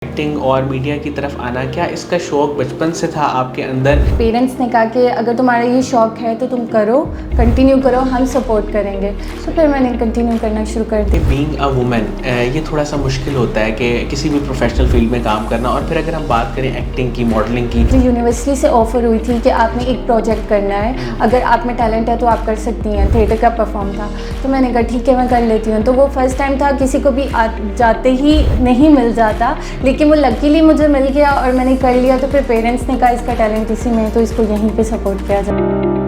Acting और media की तरफ आना, क्या इसका शौक़ बचपन से था आपके अंदर? पेरेंट्स ने कहा कि अगर तुम्हारा ये शौक़ है तो तुम करो, कंटिन्यू करो, हम सपोर्ट करेंगे। तो फिर मैंने कंटिन्यू करना शुरू कर दिया। बीइंग अ वुमेन ये थोड़ा सा मुश्किल होता है कि किसी भी प्रोफेशनल फील्ड में काम करना, और फिर अगर हम बात करें एक्टिंग की, मॉडलिंग की। मुझे यूनिवर्सिटी से ऑफ़र हुई थी कि आपने एक प्रोजेक्ट करना है, अगर आप में टैलेंट है तो आप कर सकती हैं। थिएटर का परफॉर्म था, तो मैंने कहा ठीक है मैं कर लेती हूँ। तो वो फर्स्ट टाइम था, किसी को भी जाते ही नहीं मिल जाता, लेकिन वो लकीली मुझे मिल गया और मैंने कर लिया। तो फिर पेरेंट्स ने कहा इसका टैलेंट इसी में है, तो इसको यहीं पे सपोर्ट किया जाए।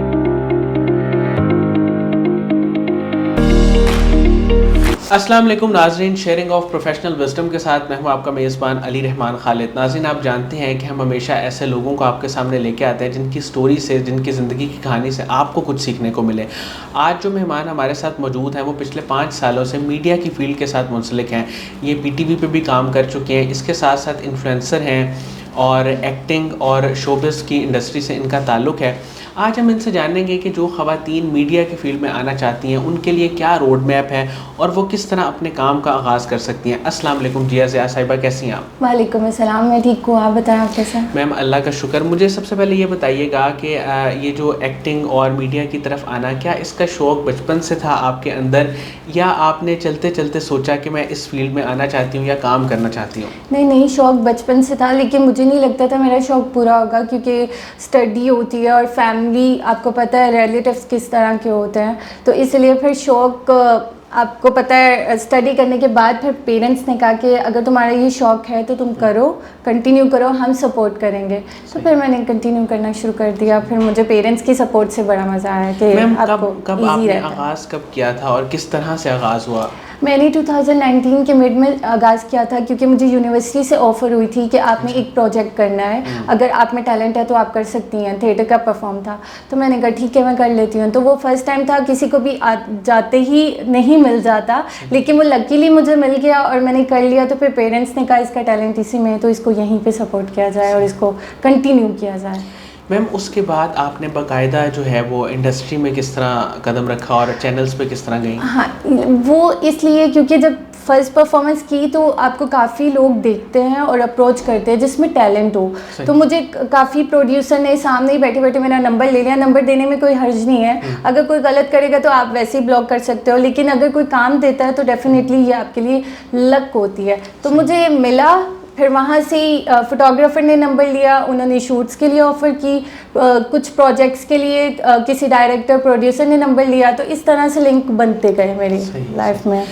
अस्सलाम वालेकुम नाज़रीन, शेयरिंग ऑफ प्रोफेशनल विजडम के साथ मैं हूं आपका मेज़बान अली रहमान खालिद। नाज़रीन, आप जानते हैं कि हम हमेशा ऐसे लोगों को आपके सामने लेके आते हैं जिनकी स्टोरी से, जिनकी ज़िंदगी की कहानी से आपको कुछ सीखने को मिले। आज जो मेहमान हमारे साथ मौजूद हैं वो पिछले 5 सालों से मीडिया की फ़ील्ड के साथ मुंसलिक हैं। ये PTV पे भी काम कर चुके हैं, इसके साथ साथ इन्फ्लुएंसर हैं और एक्टिंग और शोबिज़ की इंडस्ट्री से इनका ताल्लुक़ है। आज हम इनसे जानेंगे कि जो ख़वातीन मीडिया की फ़ील्ड में आना चाहती हैं उनके लिए क्या रोड मैप है और वो किस तरह अपने काम का आगाज़ कर सकती हैं। अस्सलाम वालेकुम जिया साहिबा, कैसी हैं आप? वालेकुम अस्सलाम, मैं ठीक हूँ, आप बताएं आप कैसे हैं? मैम अल्लाह का शुक्र। मुझे सबसे पहले ये बताइएगा कि ये जो एक्टिंग और मीडिया की तरफ आना, क्या इसका शौक़ बचपन से था आपके अंदर, या आपने चलते चलते सोचा कि मैं इस फील्ड में आना चाहती हूँ या काम करना चाहती हूँ? नहीं, शौक़ बचपन से था, लेकिन मुझे नहीं लगता था मेरा शौक़ पूरा होगा, क्योंकि स्टडी होती है और फैमिली, आपको पता है रिलेटिव्स किस तरह के होते हैं, तो इसलिए फिर शौक़, आपको पता है स्टडी करने के बाद फिर पेरेंट्स ने कहा कि अगर तुम्हारा ये शौक़ है तो तुम करो, कंटिन्यू करो, हम सपोर्ट करेंगे। तो फिर मैंने कंटिन्यू करना शुरू कर दिया। फिर मुझे पेरेंट्स की सपोर्ट से बड़ा मज़ा आया कि कब आपने आगाज़ कब किया था और किस तरह से आगाज़ हुआ? मैंने 2019 के मिड में आगाज़ किया था, क्योंकि मुझे यूनिवर्सिटी से ऑफ़र हुई थी कि आपने एक प्रोजेक्ट करना है, अगर आप में टैलेंट है तो आप कर सकती हैं। थिएटर का परफॉर्म था, तो मैंने कहा ठीक है मैं कर लेती हूँ। तो वो फर्स्ट टाइम था, किसी को भी जाते ही नहीं मिल जाता, लेकिन वो लकीली मुझे मिल गया और मैंने कर लिया। तो फिर पेरेंट्स ने कहा इसका टैलेंट इसी में है, तो इसको यहीं पर सपोर्ट किया जाए और इसको कंटिन्यू किया जाए। मैम उसके बाद आपने बाकायदा जो है वो इंडस्ट्री में किस तरह कदम रखा और चैनल्स पे किस तरह गई? हाँ, वो इसलिए क्योंकि जब फर्स्ट परफॉर्मेंस की तो आपको काफ़ी लोग देखते हैं और अप्रोच करते हैं जिसमें टैलेंट हो। तो मुझे काफ़ी प्रोड्यूसर ने सामने ही बैठे बैठे मेरा नंबर ले लिया। नंबर देने में कोई हर्ज नहीं है, अगर कोई गलत करेगा तो आप वैसे ही ब्लॉक कर सकते हो, लेकिन अगर कोई काम देता है तो डेफिनेटली ये आपके लिए लक होती है। तो मुझे मिला, फिर वहाँ से फ़ोटोग्राफ़र ने नंबर लिया, उन्होंने शूट्स के लिए ऑफ़र की, कुछ प्रोजेक्ट्स के लिए किसी डायरेक्टर प्रोड्यूसर ने नंबर लिया। तो इस तरह से लिंक बनते गए मेरी लाइफ में।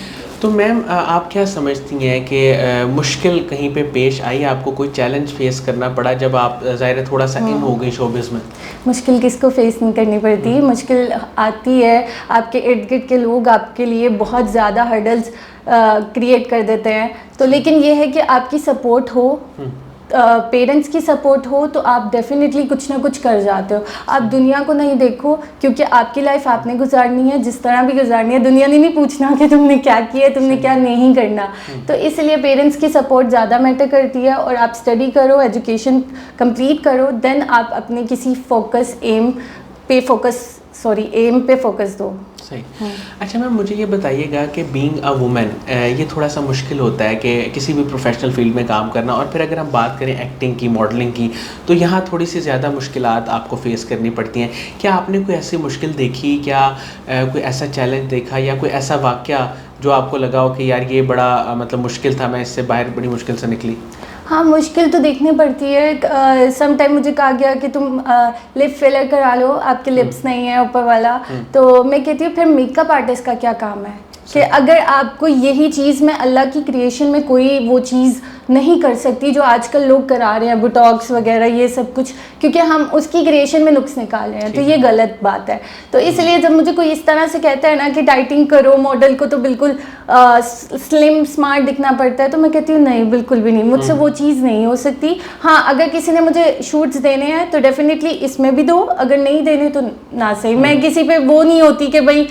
तो मैम आप क्या समझती हैं कि मुश्किल कहीं पे पेश आई, आपको कोई चैलेंज फेस करना पड़ा जब आप ज़ाहिर थोड़ा सा इन हो गई शोबिज़ में? मुश्किल किसको फेस नहीं करनी पड़ती, मुश्किल आती है, आपके इर्द गिर्द के लोग आपके लिए बहुत ज़्यादा हर्डल्स क्रिएट कर देते हैं। तो लेकिन ये है कि आपकी सपोर्ट हो, पेरेंट्स की सपोर्ट हो, तो आप डेफिनेटली कुछ ना कुछ कर जाते हो। आप दुनिया को नहीं देखो, क्योंकि आपकी लाइफ आपने गुजारनी है, जिस तरह भी गुजारनी है। दुनिया ने नहीं पूछना कि तुमने क्या किया, तुमने क्या नहीं करना। तो इसलिए पेरेंट्स की सपोर्ट ज़्यादा मैटर करती है, और आप स्टडी करो, एजुकेशन कंप्लीट करो, देन आप अपने किसी एम पे फोकस दो। सही। अच्छा मैम मुझे ये बताइएगा कि बीइंग अ वुमेन ये थोड़ा सा मुश्किल होता है कि किसी भी प्रोफेशनल फील्ड में काम करना, और फिर अगर हम बात करें एक्टिंग की, मॉडलिंग की, तो यहाँ थोड़ी सी ज़्यादा मुश्किलात आपको फेस करनी पड़ती हैं। क्या आपने कोई ऐसी मुश्किल देखी, क्या कोई ऐसा चैलेंज देखा, या कोई ऐसा वाक़या जो आपको लगा हो कि यार ये बड़ा मतलब मुश्किल था, मैं इससे बाहर बड़ी मुश्किल से निकली? हाँ, मुश्किल तो देखनी पड़ती है। सम टाइम मुझे कहा गया कि तुम लिप फिलर करा लो, आपके लिप्स नहीं है ऊपर वाला। तो मैं कहती हूँ फिर मेकअप आर्टिस्ट का क्या काम है, कि अगर आपको यही चीज़ में अल्लाह की क्रिएशन में कोई वो चीज़ नहीं कर सकती जो आजकल लोग करा रहे हैं, बोटॉक्स वगैरह ये सब कुछ, क्योंकि हम उसकी क्रिएशन में नुक्स निकाल रहे हैं, तो ये गलत बात है। तो इसलिए जब मुझे कोई इस तरह से कहता है ना कि डाइटिंग करो, मॉडल को तो बिल्कुल स्लिम स्मार्ट दिखना पड़ता है, तो मैं कहती हूँ नहीं, बिल्कुल भी नहीं, मुझसे वो चीज़ नहीं हो सकती। हाँ, अगर किसी ने मुझे शूट्स देने हैं तो डेफिनेटली इसमें भी दो, अगर नहीं देने तो ना सही। मैं किसी पे वो नहीं होती कि भाई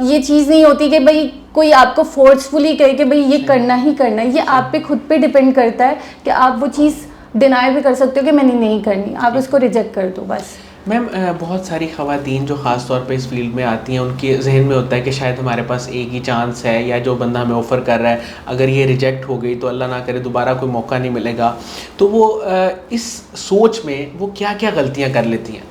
ये चीज़ नहीं होती कि भाई कोई आपको फोर्सफुली कहे कि भाई ये करना ही करना है। ये आप पे खुद पे डिपेंड करता है कि आप वो चीज़ डिनाई भी कर सकते हो कि मैंने नहीं करनी, आप उसको रिजेक्ट कर दो बस। मैम बहुत सारी ख़वातीन जो ख़ास तौर पे इस फील्ड में आती हैं, उनके जहन में होता है कि शायद हमारे पास एक ही चांस है, या जो बंदा हमें ऑफ़र कर रहा है अगर ये रिजेक्ट हो गई तो अल्लाह ना करे दोबारा कोई मौका नहीं मिलेगा। तो वो इस सोच में वो क्या क्या गलतियाँ कर लेती हैं?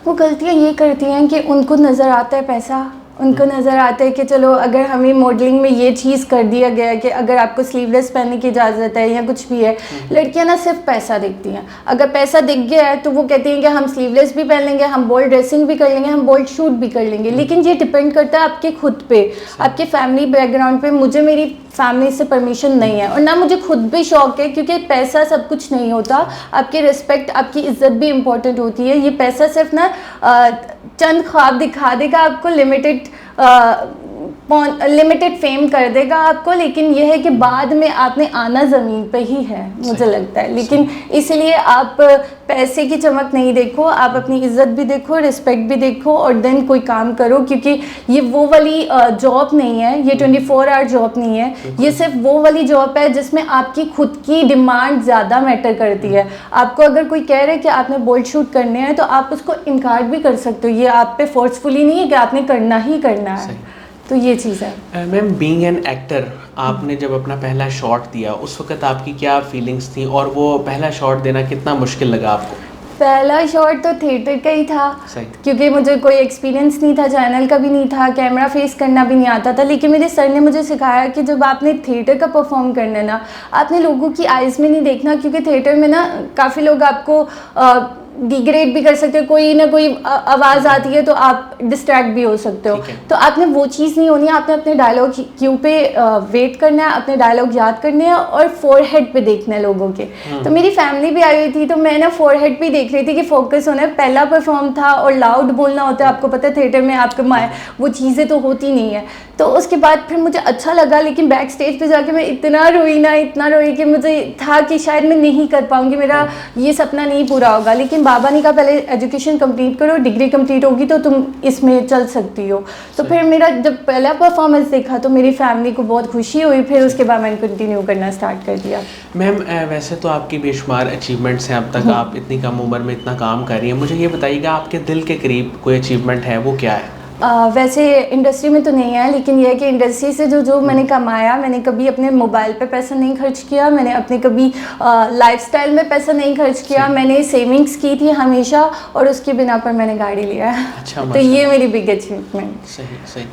वो गलतियाँ ये करती हैं कि उनको नज़र आता है पैसा, उनको नज़र आता है कि चलो अगर हमें मॉडलिंग में ये चीज़ कर दिया गया है कि अगर आपको स्लीवलेस पहनने की इजाज़त है या कुछ भी है, लड़कियां ना सिर्फ पैसा देखती हैं। अगर पैसा दिख गया है तो वो कहती हैं कि हम स्लीवलेस भी पहन लेंगे, हम बोल्ड ड्रेसिंग भी कर लेंगे, हम बोल्ड शूट भी कर लेंगे। लेकिन ये डिपेंड करता है आपके खुद पे, आपके फैमिली बैकग्राउंड पे। मुझे मेरी फैमिली से परमिशन नहीं है और ना मुझे खुद भी शौक है, क्योंकि पैसा सब कुछ नहीं होता। आपकी रिस्पेक्ट, आपकी इज्जत भी इम्पोर्टेंट होती है। ये पैसा सिर्फ ना चंद ख्वाब दिखा देगा आपको, लिमिटेड फेम कर देगा आपको, लेकिन यह है कि बाद में आपने आना ज़मीन पे ही है, मुझे लगता है। लेकिन इसलिए आप पैसे की चमक नहीं देखो, आप अपनी इज्जत भी देखो, रिस्पेक्ट भी देखो और देन कोई काम करो, क्योंकि ये वो वाली जॉब नहीं है, ये 24 आवर जॉब नहीं है। ये सिर्फ वो वाली जॉब है जिसमें आपकी खुद की डिमांड ज़्यादा मैटर करती है। आपको अगर कोई कह रहे हैं कि आपने बोल्ड शूट करने हैं तो आप उसको इनकार भी कर सकते हो। ये आप पे फोर्सफुली नहीं है कि आपने करना ही करना है। तो ये चीज़ है। मैम, बीइंग एन एक्टर, आपने जब अपना पहला शॉट दिया उस वक्त आपकी क्या फीलिंग्स थी, और वो पहला शॉट देना कितना मुश्किल लगा आपको? पहला शॉट तो थिएटर का ही था, क्योंकि मुझे कोई एक्सपीरियंस नहीं था, चैनल का भी नहीं था, कैमरा फेस करना भी नहीं आता था। लेकिन मेरे सर ने मुझे सिखाया कि जब आपने थिएटर का परफॉर्म करना है ना, आपने लोगों की आइज़ में नहीं देखना, क्योंकि थिएटर में ना काफ़ी लोग आपको डिग्रेड भी कर सकते हो। कोई ना कोई आवाज़ आती है तो आप डिस्ट्रैक्ट भी हो सकते हो। तो आपने वो चीज़ नहीं होनी है। आपने अपने डायलॉग क्यू पे वेट करना है, अपने डायलॉग याद करने हैं और फोरहेड पे देखना है लोगों के। तो मेरी फैमिली भी आई हुई थी, तो मैं ना फोरहेड पे देख रही थी कि फोकस होना है। पहला परफॉर्म था और लाउड बोलना होता है, आपको पता है थिएटर में आपके वो चीज़ें तो होती नहीं है। तो उसके बाद फिर मुझे अच्छा लगा, लेकिन बैक स्टेज पे जाके मैं इतना रोई कि मुझे था कि शायद मैं नहीं कर पाऊँगी, मेरा ये सपना नहीं पूरा होगा। लेकिन बाबा ने कहा पहले एजुकेशन कंप्लीट करो, डिग्री कंप्लीट होगी तो तुम इसमें चल सकती हो। तो फिर मेरा जब पहला परफॉर्मेंस देखा तो मेरी फैमिली को बहुत खुशी हुई। फिर उसके बाद मैंने कंटिन्यू करना स्टार्ट कर दिया। मैम, वैसे तो आपकी बेशुमार अचीवमेंट्स हैं अब तक, आप इतनी कम उम्र में इतना काम कर रही हैं। मुझे ये बताइएगा, आपके दिल के करीब कोई अचीवमेंट है, वो क्या है? वैसे इंडस्ट्री में तो नहीं है, लेकिन यह है कि इंडस्ट्री से जो मैंने कमाया, मैंने कभी अपने मोबाइल पे पैसा नहीं खर्च किया, मैंने अपने कभी लाइफस्टाइल में पैसा नहीं खर्च किया। मैंने सेविंग्स की थी हमेशा और उसके बिना पर मैंने गाड़ी लिया। अच्छा, तो ये मेरी बिग अचीवमेंट। सही।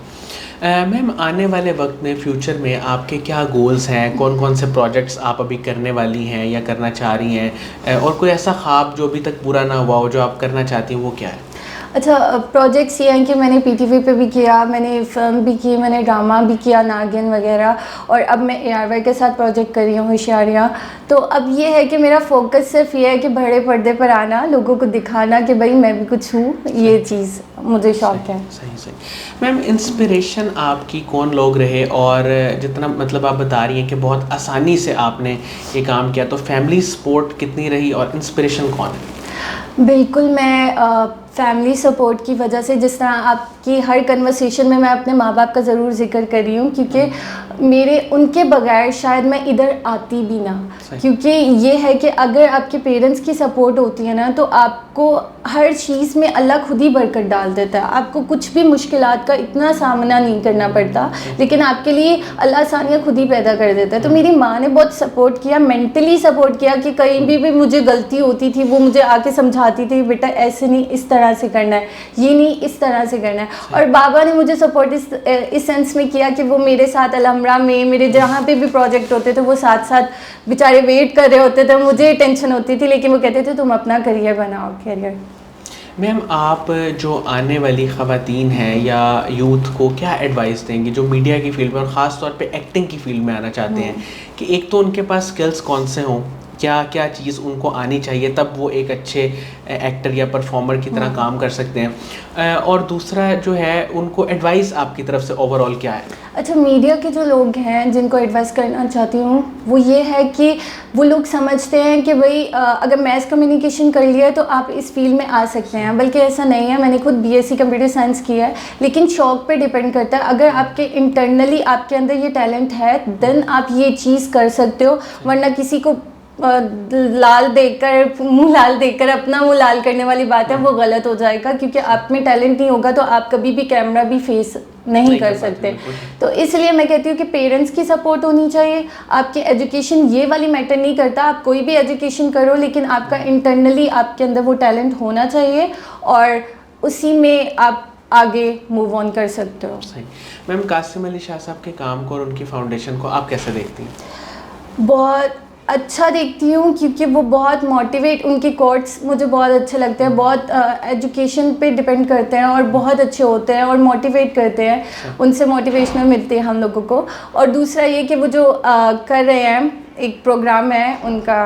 मैम, आने वाले वक्त में, फ्यूचर में आपके क्या गोल्स हैं? कौन कौन से प्रोजेक्ट्स आप अभी करने वाली हैं या करना चाह रही हैं, और कोई ऐसा ख्वाब जो अभी तक पूरा ना हुआ हो जो आप करना चाहती हैं, वो क्या है? अच्छा, प्रोजेक्ट्स ये हैं कि मैंने पीटीवी पे भी किया, मैंने फिल्म भी की, मैंने ड्रामा भी किया, नागिन वगैरह, और अब मैं ARY के साथ प्रोजेक्ट कर रही हूँ, होशियारियाँ। तो अब ये है कि मेरा फोकस सिर्फ ये है कि बड़े पर्दे पर आना, लोगों को दिखाना कि भाई मैं भी कुछ हूँ। ये चीज़ मुझे शौक है। सही। मैम, इंस्पिरेशन आपकी कौन लोग रहे? और जितना मतलब आप बता रही हैं कि बहुत आसानी से आपने ये काम किया, तो फैमिली सपोर्ट कितनी रही और इंस्पिरेशन कौन है? बिल्कुल, मैं फैमिली सपोर्ट की वजह से, जिस तरह आपकी हर कन्वर्सेशन में मैं अपने माँ बाप का ज़रूर जिक्र कर रही हूँ, क्योंकि उनके बगैर शायद मैं इधर आती भी ना। क्योंकि ये है कि अगर आपके पेरेंट्स की सपोर्ट होती है ना, तो आपको हर चीज़ में अल्लाह खुद ही बरकत डाल देता है। आपको कुछ भी मुश्किलात का इतना सामना नहीं करना पड़ता, लेकिन आपके लिए अल्लाह आसानियाँ खुद ही पैदा कर देता है। तो मेरी माँ ने बहुत सपोर्ट किया, मेंटली सपोर्ट किया, कि कहीं भी मुझे गलती होती थी वो मुझे आके समझाती थी, बेटा ऐसे नहीं, इस तरह से करना है, ये नहीं, इस तरह से करना है। और बाबा ने मुझे सपोर्ट इस सेंस में किया कि वो मेरे साथ अलहमरा में, मेरे जहाँ पे भी प्रोजेक्ट होते थे वो साथ साथ बेचारे वेट कर रहे होते थे। मुझे टेंशन होती थी, लेकिन वो कहते थे तुम अपना करियर बनाओ, करियर। मैम, आप जो आने वाली ख़वातीन हैं या यूथ को क्या एडवाइस देंगी जो मीडिया की फील्ड में और ख़ास तौर पे एक्टिंग की फील्ड में आना चाहते हैं, कि एक तो उनके पास स्किल्स कौन से हों, क्या चीज़ उनको आनी चाहिए, तब वो एक अच्छे एक्टर या परफॉर्मर की तरह काम कर सकते हैं, और दूसरा जो है उनको एडवाइस आपकी तरफ से ओवरऑल क्या है? अच्छा, मीडिया के जो लोग हैं जिनको एडवाइस करना चाहती हूँ वो ये है कि वो लोग समझते हैं कि भाई अगर मैस कम्युनिकेशन कर लिया है तो आप इस फील्ड में आ सकते हैं, बल्कि ऐसा नहीं है। मैंने खुद BSc कंप्यूटर साइंस किया है, लेकिन शौक पे डिपेंड करता है। अगर आपके इंटरनली आपके अंदर ये टैलेंट है देन आप ये चीज़ कर सकते हो, वरना किसी को लाल देखकर मुंह लाल देखकर अपना मुंह लाल करने वाली बात है, वो गलत हो जाएगा, क्योंकि आप में टैलेंट नहीं होगा तो आप कभी भी कैमरा भी फेस नहीं कर सकते। तो इसलिए मैं कहती हूँ कि पेरेंट्स की सपोर्ट होनी चाहिए। आपकी एजुकेशन ये वाली मैटर नहीं करता, आप कोई भी एजुकेशन करो, लेकिन आपका इंटरनली आपके अंदर वो टैलेंट होना चाहिए और उसी में आप आगे मूव ऑन कर सकते हो। सही। मैम, कासिम अली शाह साहब के काम को और उनकी फाउंडेशन को आप कैसे देखती हैं? बहुत अच्छा देखती हूँ, क्योंकि वो बहुत मोटिवेट, उनके कोट्स मुझे बहुत अच्छे लगते हैं, बहुत एजुकेशन पे डिपेंड करते हैं और बहुत अच्छे होते हैं और मोटिवेट करते हैं, उनसे मोटिवेशनल मिलती है हम लोगों को। और दूसरा ये कि वो जो कर रहे हैं, एक प्रोग्राम है उनका,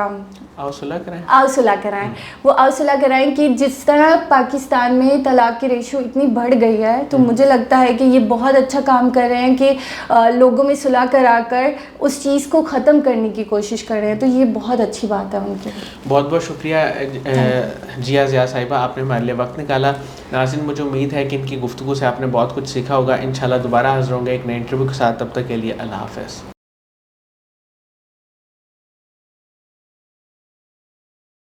आओ सुलह कराएं। आओ सुलह कराएं, वो आओ सुलह कराएं कि जिस तरह पाकिस्तान में तलाक की रेशो इतनी बढ़ गई है, तो मुझे लगता है कि ये बहुत अच्छा काम कर रहे हैं कि लोगों में सुलह कराकर उस चीज़ को ख़त्म करने की कोशिश कर रहे हैं, तो ये बहुत अच्छी बात है उनकी। बहुत बहुत शुक्रिया जिया ज़िया साहिबा, आपने हमारे लिए वक्त निकाला। नाज़रीन, मुझे उम्मीद है कि इनकी गुफ्तगू से आपने बहुत कुछ सीखा होगा। इंशाल्लाह दोबारा हाज़िर होंगे एक नए इंटरव्यू के साथ। तब तक के लिए अल्लाह हाफ़िज़।